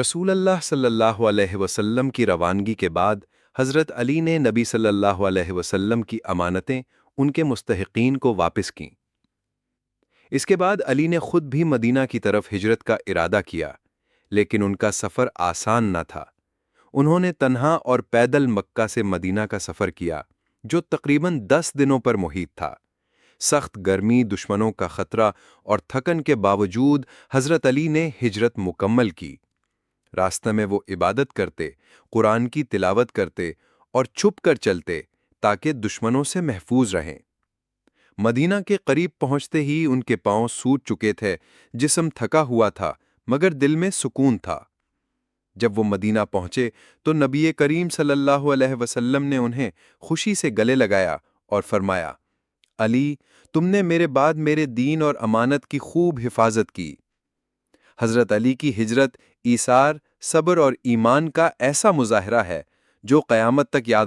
رسول اللہ صلی اللہ علیہ وسلم کی روانگی کے بعد حضرت علی نے نبی صلی اللہ علیہ وسلم کی امانتیں ان کے مستحقین کو واپس کیں۔ اس کے بعد علی نے خود بھی مدینہ کی طرف ہجرت کا ارادہ کیا، لیکن ان کا سفر آسان نہ تھا۔ انہوں نے تنہا اور پیدل مکہ سے مدینہ کا سفر کیا، جو تقریباً 10 دنوں پر محیط تھا۔ سخت گرمی، دشمنوں کا خطرہ اور تھکن کے باوجود حضرت علی نے ہجرت مکمل کی۔ راستہ میں وہ عبادت کرتے، قرآن کی تلاوت کرتے اور چھپ کر چلتے تاکہ دشمنوں سے محفوظ رہیں۔ مدینہ کے قریب پہنچتے ہی ان کے پاؤں سوج چکے تھے، جسم تھکا ہوا تھا، مگر دل میں سکون تھا۔ جب وہ مدینہ پہنچے تو نبی کریم صلی اللہ علیہ وسلم نے انہیں خوشی سے گلے لگایا اور فرمایا، علی، تم نے میرے بعد میرے دین اور امانت کی خوب حفاظت کی۔ حضرت علی کی ہجرت ایثار، صبر اور ایمان کا ایسا مظاہرہ ہے جو قیامت تک یاد